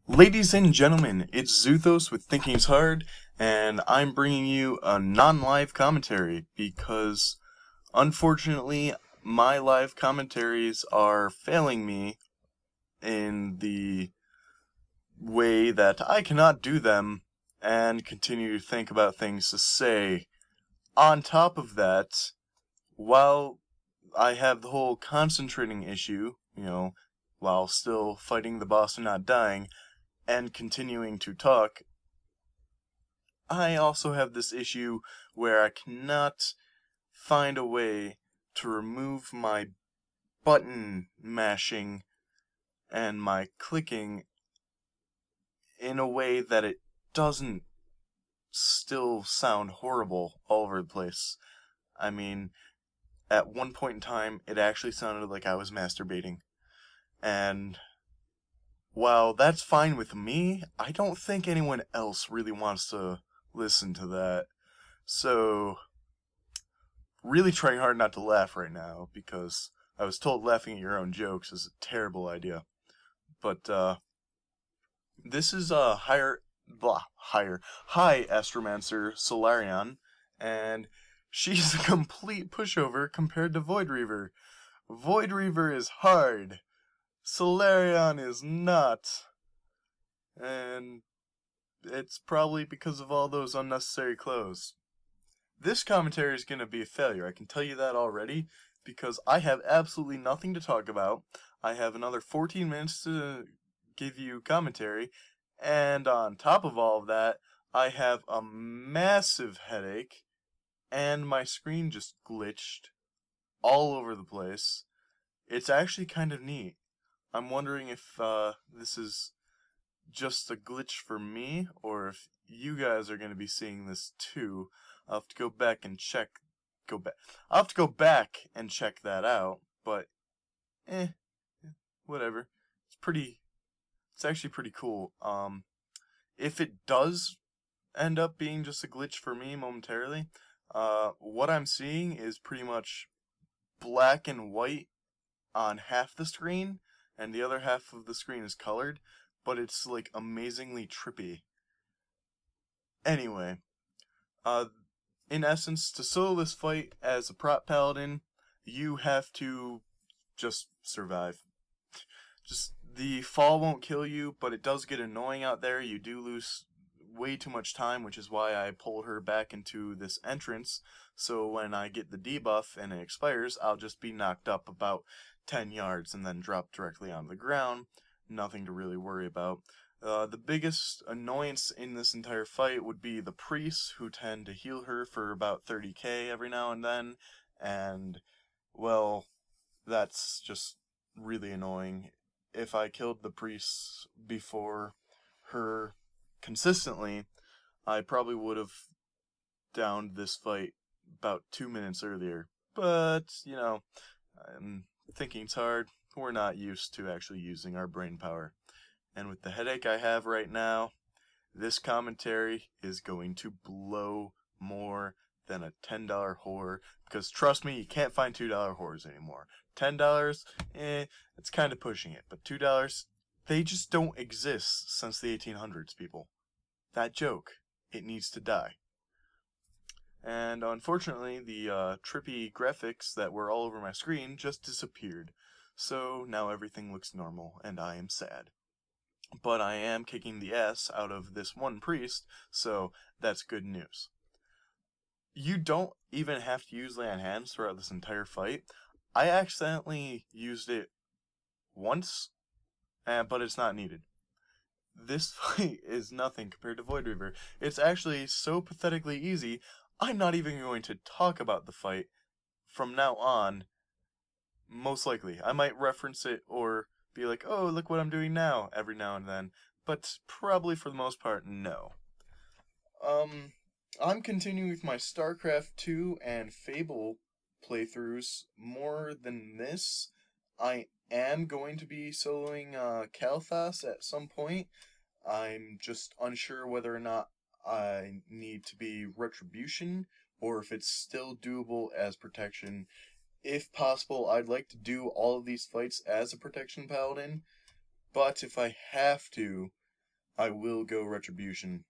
Ladies and gentlemen, it's Zuthos with Thinking's Hard, and I'm bringing you a non-live commentary because, unfortunately, my live commentaries are failing me in the way that I cannot do them and continue to think about things to say. On top of that, while I have the whole concentrating issue, while still fighting the boss and not dying, and continuing to talk, I also have this issue where I cannot find a way to remove my button mashing and my clicking in a way that it doesn't still sound horrible all over the place. I mean, at one point in time, it actually sounded like I was masturbating. And while that's fine with me, I don't think anyone else really wants to listen to that. So, really trying hard not to laugh right now, because I was told laughing at your own jokes is a terrible idea. But, this is a Hi Astromancer Solarian, and she's a complete pushover compared to Void Reaver. Void Reaver is hard. Solarian is not. And it's probably because of all those unnecessary clothes. This commentary is going to be a failure, I can tell you that already, because I have absolutely nothing to talk about. I have another 14 minutes to give you commentary, and on top of all of that, I have a massive headache, and my screen just glitched all over the place. It's actually kind of neat. I'm wondering if this is just a glitch for me, or if you guys are going to be seeing this too. I'll have to go back and check. I'll have to go back and check that out. But, whatever. It's actually pretty cool. If it does end up being just a glitch for me momentarily, what I'm seeing is pretty much black and white on half the screen, and the other half of the screen is colored, but it's like amazingly trippy. Anyway, in essence, to solo this fight as a prop paladin, you have to just survive. The fall won't kill you, but it does get annoying out there. You do lose way too much time, which is why I pulled her back into this entrance, so when I get the debuff and it expires, I'll just be knocked up about 10 yards and then drop directly on the ground. Nothing to really worry about. The biggest annoyance in this entire fight would be the priests, who tend to heal her for about 30k every now and then, and, well, that's just really annoying. If I killed the priests before her consistently, I probably would have downed this fight about 2 minutes earlier. But, I'm thinking it's hard. We're not used to actually using our brain power. And with the headache I have right now, this commentary is going to blow more than a $10 whore, because trust me, you can't find $2 whores anymore. $10, it's kind of pushing it, but $2, they just don't exist since the 1800s, people. That joke, it needs to die. And unfortunately, the trippy graphics that were all over my screen just disappeared. So now everything looks normal, and I am sad. But I am kicking the ass out of this one priest, so that's good news. You don't even have to use lay on hands throughout this entire fight. I accidentally used it once, but it's not needed. This fight is nothing compared to Void Reaver. It's actually so pathetically easy, I'm not even going to talk about the fight from now on, most likely. I might reference it or be like, oh, look what I'm doing now, every now and then, but probably for the most part, no. I'm continuing with my StarCraft 2 and Fable playthroughs more than this. I am going to be soloing Kalthas at some point. I'm just unsure whether or not I need to be Retribution, or if it's still doable as Protection. If possible, I'd like to do all of these fights as a Protection Paladin, but if I have to, I will go Retribution.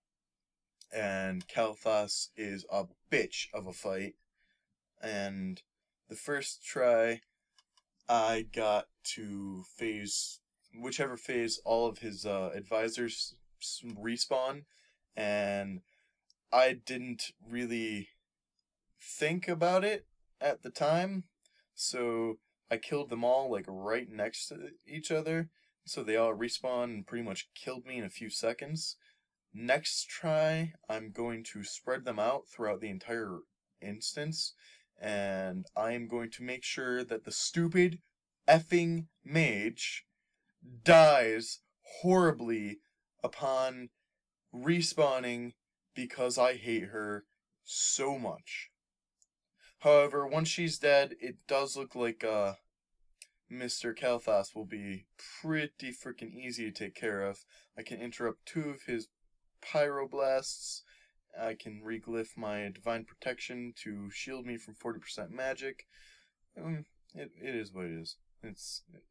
And Kalthas is a bitch of a fight. And the first try, I got to phase, whichever phase all of his advisors respawn, and I didn't really think about it at the time, so I killed them all like right next to each other, so they all respawned and pretty much killed me in a few seconds. Next try, I'm going to spread them out throughout the entire instance, and I am going to make sure that the stupid effing mage dies horribly upon respawning because I hate her so much. However, once she's dead, it does look like Mr. Kalthas will be pretty freaking easy to take care of. I can interrupt 2 of his pyroblasts. I can reglyph my divine protection to shield me from 40% magic. It is what it is. It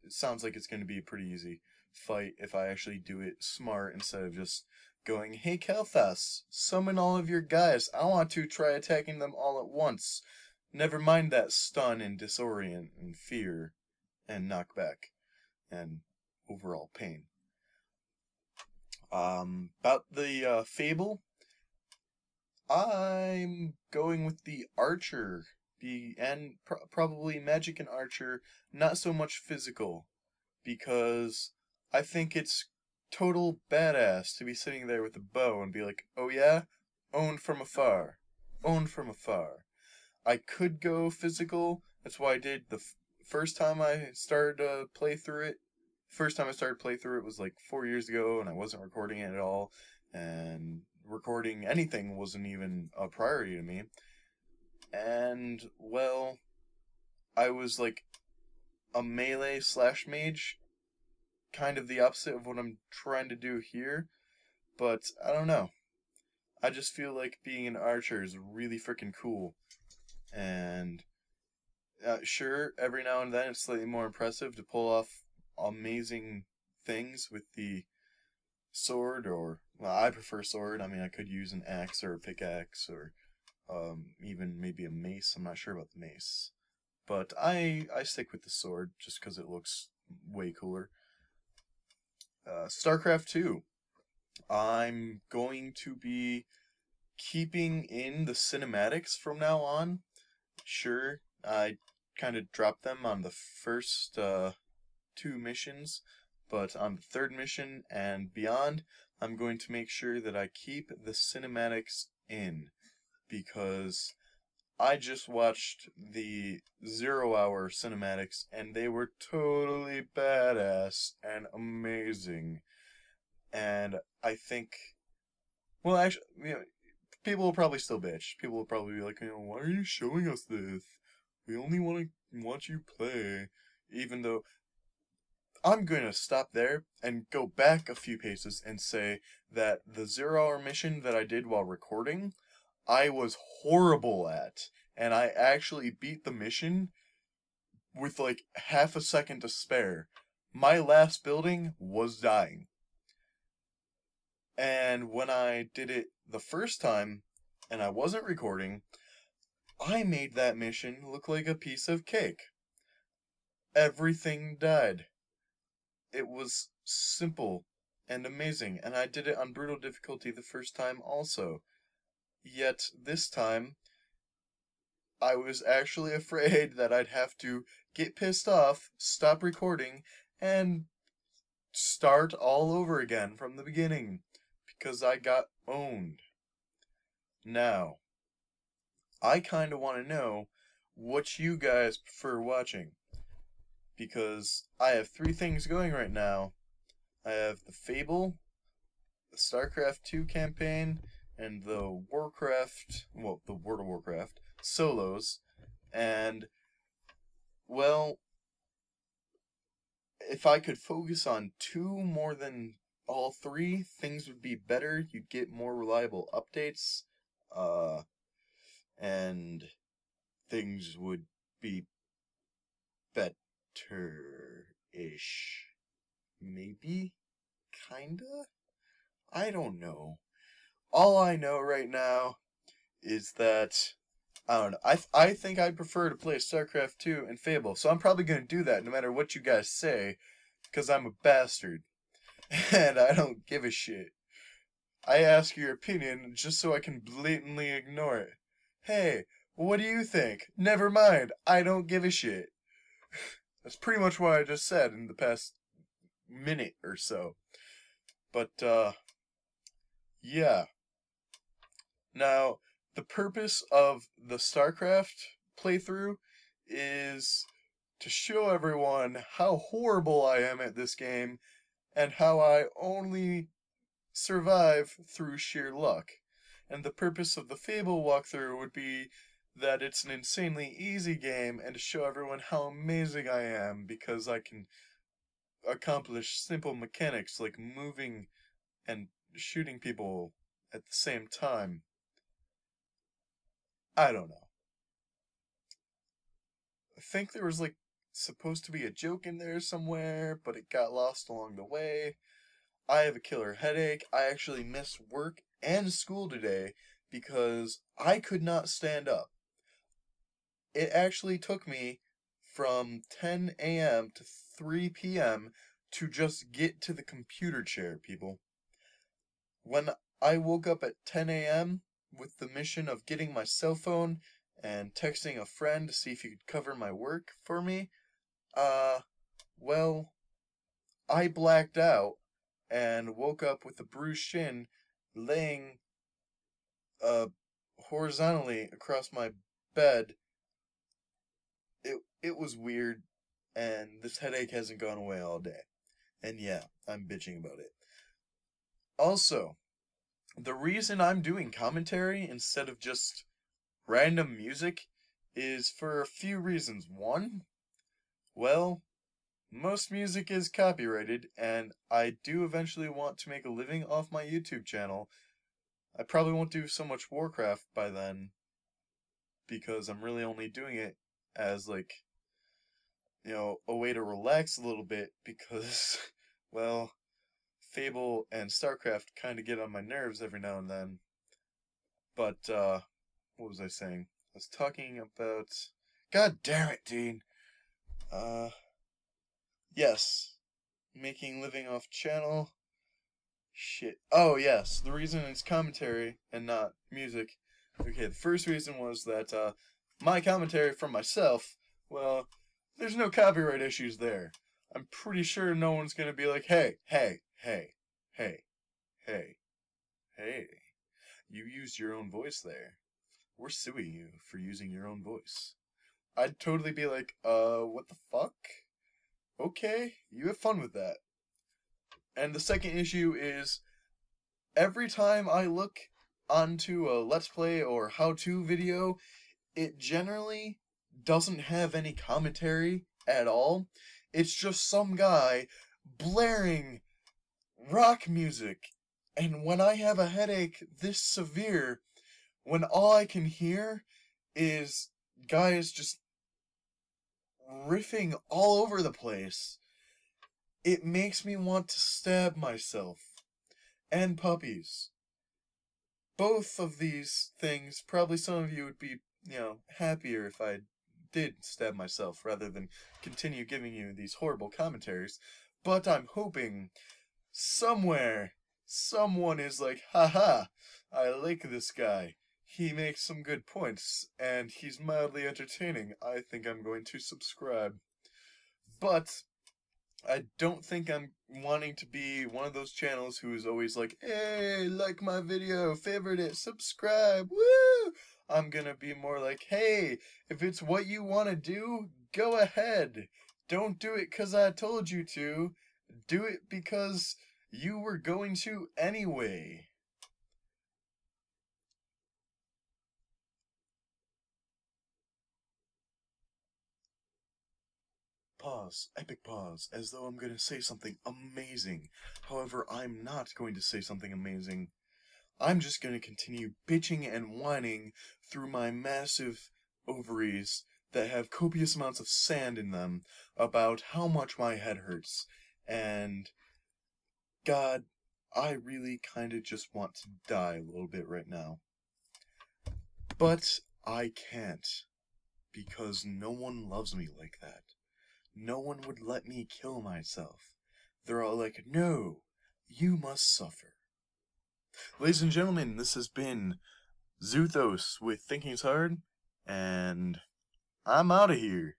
sounds like it's going to be a pretty easy fight if I actually do it smart instead of just going, hey Kalthas, summon all of your guys. I want to try attacking them all at once. Never mind that stun and disorient and fear and knockback and overall pain. About the Fable, I'm going with the Archer, probably Magic and Archer, not so much physical, because I think it's total badass to be sitting there with a bow and be like, oh yeah, owned from afar, owned from afar. I could go physical, that's why I did the first time I started to play through it. First time I started play through it was like 4 years ago, and I wasn't recording it at all, and recording anything wasn't even a priority to me. And, well, I was like a melee / mage, kind of the opposite of what I'm trying to do here, but I don't know. I just feel like being an archer is really freaking cool, and sure, every now and then it's slightly more impressive to pull off amazing things with the sword, or, well, I prefer sword. I mean, I could use an axe or a pickaxe, or even maybe a mace. I'm not sure about the mace, but I stick with the sword just because it looks way cooler. StarCraft 2. I'm going to be keeping in the cinematics from now on. Sure, I kind of dropped them on the first 2 missions, but on the 3rd mission and beyond, I'm going to make sure that I keep the cinematics in, because I just watched the 0 Hour cinematics and they were totally badass and amazing. And I think, well, actually, people will probably still bitch. People will probably be like, why are you showing us this? We only want to watch you play. Even though I'm going to stop there and go back a few paces and say that the 0 Hour mission that I did while recording, I was horrible at. And I actually beat the mission with like half a second to spare. My last building was dying. And when I did it the first time, and I wasn't recording, I made that mission look like a piece of cake. Everything died. It was simple and amazing, and I did it on brutal difficulty the first time also. Yet this time, I was actually afraid that I'd have to get pissed off, stop recording, and start all over again from the beginning, because I got owned. Now, I kind of want to know what you guys prefer watching, because I have 3 things going right now. I have the Fable, the StarCraft 2 campaign, and the Warcraft, well, the World of Warcraft solos, and, well, if I could focus on 2 more than all 3, things would be better. You'd get more reliable updates, and things would be better-ish. Maybe? Kinda? I don't know. All I know right now is that I don't know. I think I'd prefer to play StarCraft 2 and Fable, so I'm probably going to do that no matter what you guys say, because I'm a bastard. And I don't give a shit. I ask your opinion just so I can blatantly ignore it. Hey, what do you think? Never mind, I don't give a shit. That's pretty much what I just said in the past minute or so. But, yeah. Now, the purpose of the StarCraft playthrough is to show everyone how horrible I am at this game and how I only survive through sheer luck. And the purpose of the Fable walkthrough would be that it's an insanely easy game and to show everyone how amazing I am because I can accomplish simple mechanics like moving and shooting people at the same time. I don't know. I think there was supposed to be a joke in there somewhere, but it got lost along the way. I have a killer headache. I actually missed work and school today because I could not stand up. It actually took me from 10 a.m. to 3 p.m. to just get to the computer chair, people. When I woke up at 10 a.m. with the mission of getting my cell phone and texting a friend to see if he could cover my work for me, well, I blacked out and woke up with a bruised shin laying horizontally across my bed. It was weird, and this headache hasn't gone away all day. And yeah, I'm bitching about it. Also, the reason I'm doing commentary instead of just random music is for a few reasons. One, well, most music is copyrighted, and I do eventually want to make a living off my YouTube channel. I probably won't do so much Warcraft by then, because I'm really only doing it as, a way to relax a little bit, because, well, Fable and StarCraft kind of get on my nerves every now and then. But, what was I saying? I was talking about... God damn it, Dean! Yes. Making living off channel. Shit. Oh, yes. The reason it's commentary and not music. Okay, the first reason was that, my commentary from myself, well, there's no copyright issues there. I'm pretty sure no one's gonna be like, hey, hey, hey, hey, hey, hey. You used your own voice there. We're suing you for using your own voice. I'd totally be like, what the fuck? Okay, you have fun with that. And the second issue is, every time I look onto a Let's Play or how-to video, it generally doesn't have any commentary at all. It's just some guy blaring rock music. And when I have a headache this severe, when all I can hear is guys just riffing all over the place, it makes me want to stab myself. And puppies. Both of these things, probably some of you would be, happier if I did stab myself rather than continue giving you these horrible commentaries. But I'm hoping somewhere someone is like, haha, I like this guy. He makes some good points, and he's mildly entertaining. I think I'm going to subscribe. But I don't think I'm wanting to be one of those channels who is always like, hey, like my video, favorite it, subscribe, woo! I'm gonna be more like, hey, if it's what you want to do, go ahead. Don't do it because I told you to. Do it because you were going to anyway. Pause, epic pause, as though I'm going to say something amazing. However, I'm not going to say something amazing. I'm just going to continue bitching and whining through my massive ovaries that have copious amounts of sand in them about how much my head hurts. And, God, I really kind of just want to die a little bit right now. But I can't, because no one loves me like that. No one would let me kill myself. They're all like, no, you must suffer. Ladies and gentlemen, this has been Zuthos with Thinking's Hard, and I'm out of here.